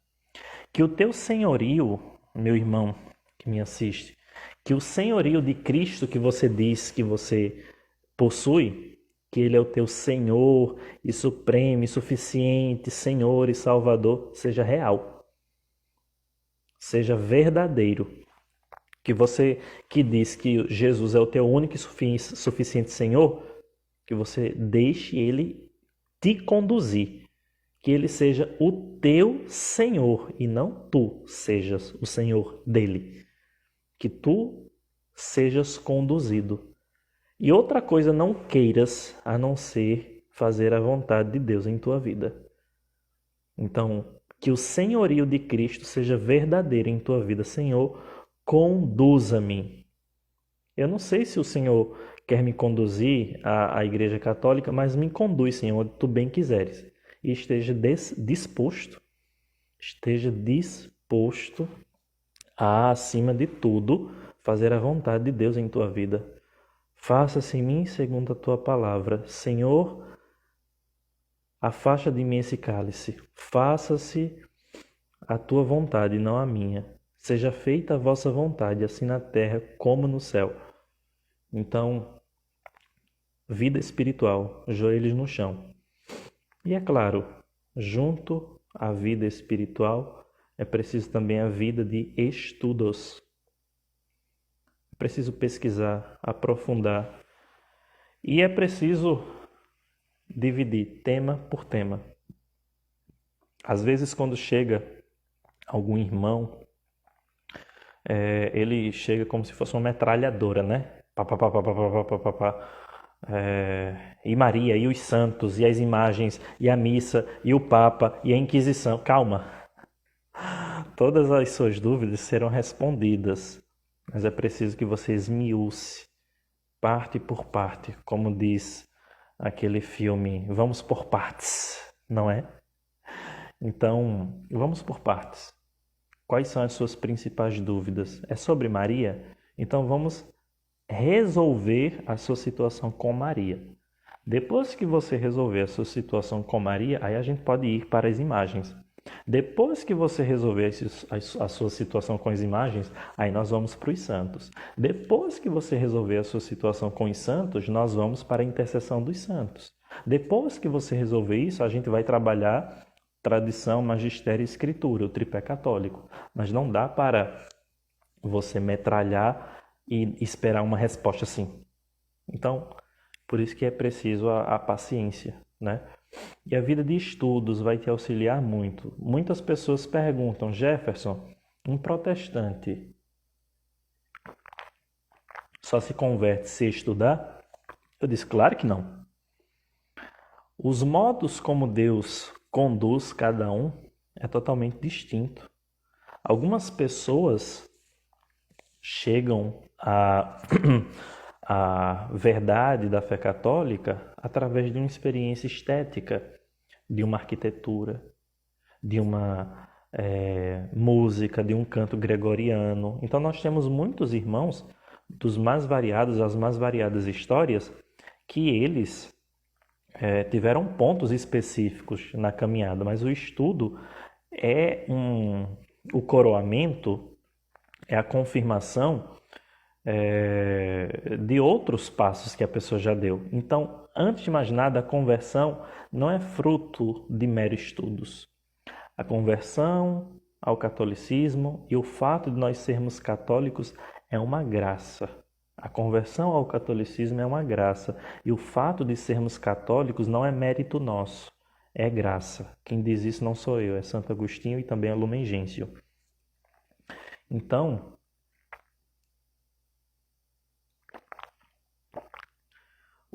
Que o teu senhorio, meu irmão que me assiste, que o senhorio de Cristo que você diz que você possui, que Ele é o teu Senhor e supremo e suficiente, Senhor e Salvador, seja real, seja verdadeiro. Que você que diz que Jesus é o teu único e suficiente Senhor, que você deixe Ele te conduzir, que Ele seja o teu Senhor e não tu sejas o Senhor dele, que tu sejas conduzido. E outra coisa não queiras a não ser fazer a vontade de Deus em tua vida. Então, que o senhorio de Cristo seja verdadeiro em tua vida. Senhor, conduza-me. Eu não sei se o Senhor quer me conduzir à Igreja Católica, mas me conduz, Senhor, onde tu bem quiseres. E esteja disposto a, acima de tudo, fazer a vontade de Deus em tua vida. Faça-se em mim segundo a tua palavra. Senhor, afasta de mim esse cálice. Faça-se a tua vontade, não a minha. Seja feita a vossa vontade, assim na terra como no céu. Então, vida espiritual, joelhos no chão. E é claro, junto à vida espiritual, é preciso também a vida de estudos. É preciso pesquisar, aprofundar. E é preciso dividir tema por tema. Às vezes, quando chega algum irmão, ele chega como se fosse uma metralhadora, né? Pá, pá, pá, pá, pá, pá, pá, pá, pá. E Maria, e os santos, e as imagens, e a missa, e o Papa, e a Inquisição. Calma! Todas as suas dúvidas serão respondidas, mas é preciso que você esmiúce, parte por parte, como diz aquele filme, vamos por partes, não é? Então, vamos por partes. Quais são as suas principais dúvidas? É sobre Maria? Então vamos resolver a sua situação com Maria. Depois que você resolver a sua situação com Maria, aí a gente pode ir para as imagens. Depois que você resolver a sua situação com as imagens, aí nós vamos para os santos. Depois que você resolver a sua situação com os santos, nós vamos para a intercessão dos santos. Depois que você resolver isso, a gente vai trabalhar tradição, magistério e escritura, o tripé católico. Mas não dá para você metralhar e esperar uma resposta assim. Então, por isso que é preciso a paciência, né? E a vida de estudos vai te auxiliar muito. Muitas pessoas perguntam, Jefferson, um protestante só se converte se estudar? Eu disse, claro que não. Os modos como Deus conduz cada um é totalmente distinto. Algumas pessoas chegam a verdade da fé católica através de uma experiência estética, de uma arquitetura, de uma música, de um canto gregoriano. Então nós temos muitos irmãos dos mais variados, as mais variadas histórias, que eles tiveram pontos específicos na caminhada, mas o estudo é o coroamento, é a confirmação de outros passos que a pessoa já deu. Então, antes de mais nada, a conversão não é fruto de meros estudos. A conversão ao catolicismo e o fato de nós sermos católicos é uma graça. A conversão ao catolicismo é uma graça. E o fato de sermos católicos não é mérito nosso, é graça. Quem diz isso não sou eu, é Santo Agostinho e também é Lumen Gentium. Então,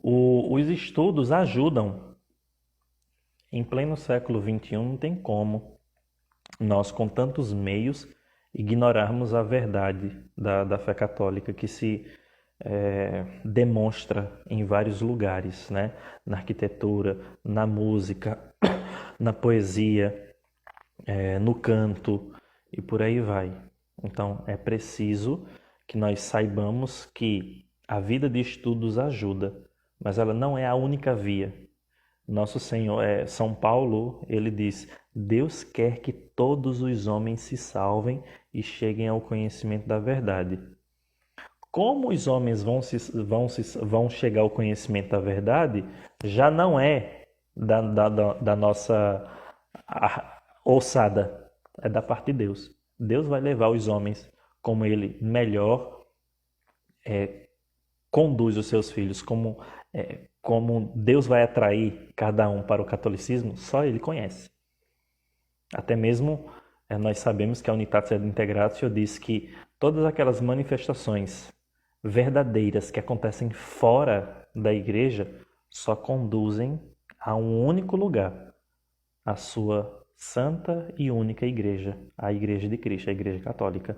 os estudos ajudam. Em pleno século XXI não tem como nós, com tantos meios, ignorarmos a verdade da fé católica que se demonstra em vários lugares, né? Na arquitetura, na música, na poesia, no canto e por aí vai. Então é preciso que nós saibamos que a vida de estudos ajuda, mas ela não é a única via. Nosso Senhor, São Paulo, ele diz: Deus quer que todos os homens se salvem e cheguem ao conhecimento da verdade. Como os homens vão chegar ao conhecimento da verdade, já não é da nossa ossada, é da parte de Deus. Deus vai levar os homens como ele melhor conduz os seus filhos, como Deus vai atrair cada um para o catolicismo, só ele conhece. Até mesmo nós sabemos que a Unitatis et Integratio diz que todas aquelas manifestações verdadeiras que acontecem fora da igreja só conduzem a um único lugar, a sua santa e única igreja, a Igreja de Cristo, a Igreja Católica.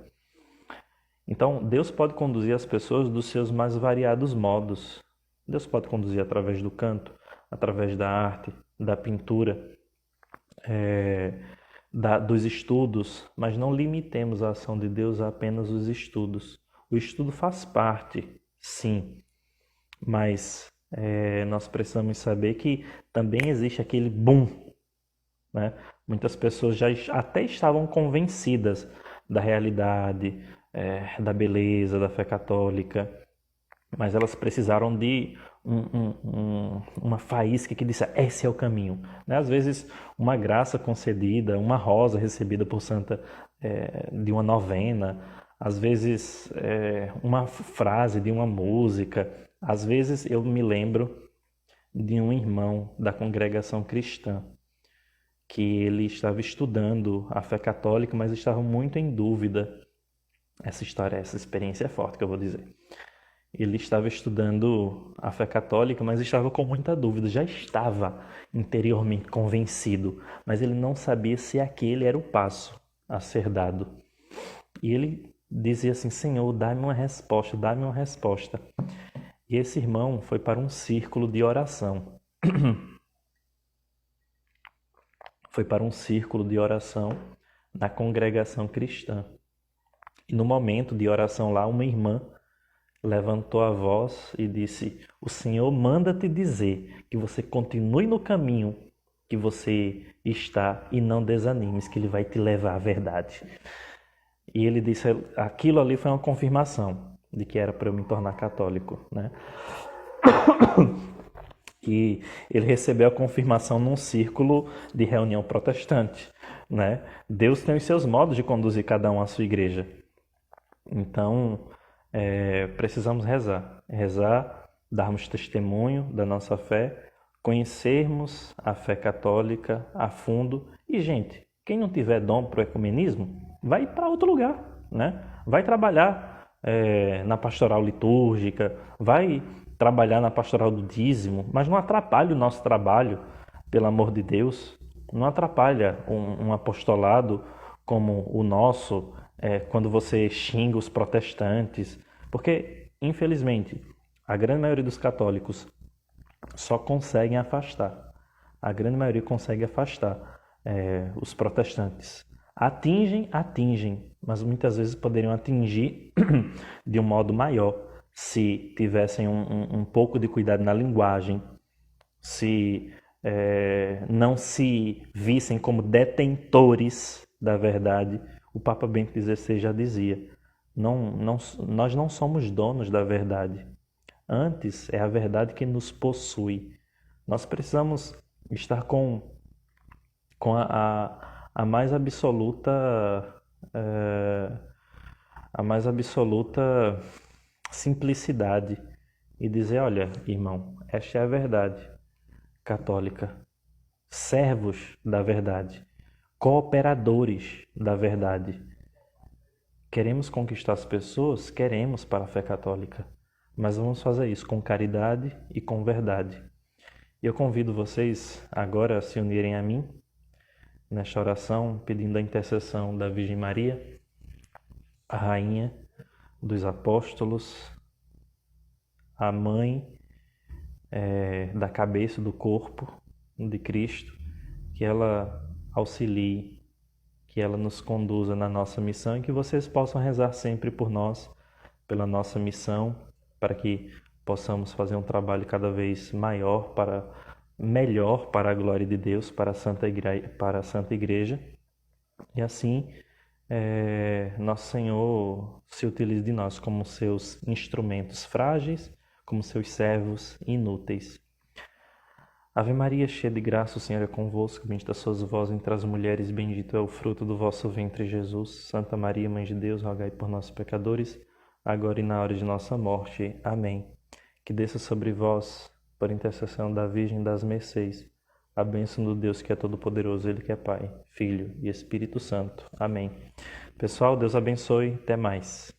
Então, Deus pode conduzir as pessoas dos seus mais variados modos. Deus pode conduzir através do canto, através da arte, da pintura, dos estudos, mas não limitemos a ação de Deus a apenas os estudos. O estudo faz parte, sim, mas nós precisamos saber que também existe aquele boom, né? Muitas pessoas já até estavam convencidas da realidade, da beleza, da fé católica, mas elas precisaram de uma faísca que disse, esse é o caminho. Né? Às vezes, uma graça concedida, uma rosa recebida por santa de uma novena, às vezes, uma frase de uma música. Às vezes, eu me lembro de um irmão da congregação cristã, que ele estava estudando a fé católica, mas estava muito em dúvida. Essa experiência é forte que eu vou dizer. Ele estava estudando a fé católica, mas estava com muita dúvida. Já estava interiormente convencido, mas ele não sabia se aquele era o passo a ser dado. E ele dizia assim, Senhor, dá-me uma resposta, dá-me uma resposta. E esse irmão foi para um círculo de oração. Foi para um círculo de oração na congregação cristã. E no momento de oração lá, uma irmã levantou a voz e disse: O Senhor manda te dizer que você continue no caminho que você está e não desanimes, que Ele vai te levar à verdade. E ele disse: aquilo ali foi uma confirmação de que era para eu me tornar católico, né? E ele recebeu a confirmação num círculo de reunião protestante, né? Deus tem os seus modos de conduzir cada um à sua igreja. Então, precisamos rezar, darmos testemunho da nossa fé, conhecermos a fé católica a fundo. E, gente, quem não tiver dom para o ecumenismo, vai para outro lugar, né? Vai trabalhar na pastoral litúrgica, vai trabalhar na pastoral do dízimo, mas não atrapalhe o nosso trabalho, pelo amor de Deus. Não atrapalha um apostolado como o nosso, quando você xinga os protestantes, porque, infelizmente, a grande maioria dos católicos só conseguem afastar. A grande maioria consegue afastar os protestantes. Atingem, mas muitas vezes poderiam atingir de um modo maior se tivessem um pouco de cuidado na linguagem, se não se vissem como detentores da verdade. O Papa Bento XVI já dizia: nós não somos donos da verdade. Antes, é a verdade que nos possui. Nós precisamos estar com a mais absoluta a mais absoluta simplicidade e dizer: olha, irmão, esta é a verdade católica. Servos da verdade, cooperadores da verdade. Queremos conquistar as pessoas? Queremos para a fé católica, mas vamos fazer isso com caridade e com verdade. E eu convido vocês agora a se unirem a mim nesta oração, pedindo a intercessão da Virgem Maria, a Rainha dos Apóstolos, a Mãe da cabeça, do corpo de Cristo, que ela auxilie, que ela nos conduza na nossa missão e que vocês possam rezar sempre por nós, pela nossa missão, para que possamos fazer um trabalho cada vez maior, melhor para a glória de Deus, para a Santa Igreja. E assim, nosso Senhor se utilize de nós como seus instrumentos frágeis, como seus servos inúteis. Ave Maria, cheia de graça, o Senhor é convosco, bendita sois vós entre as mulheres, bendito é o fruto do vosso ventre, Jesus. Santa Maria, Mãe de Deus, rogai por nós, pecadores, agora e na hora de nossa morte. Amém. Que desça sobre vós, por intercessão da Virgem das Mercês, a bênção do Deus que é todo-poderoso, Ele que é Pai, Filho e Espírito Santo. Amém. Pessoal, Deus abençoe. Até mais.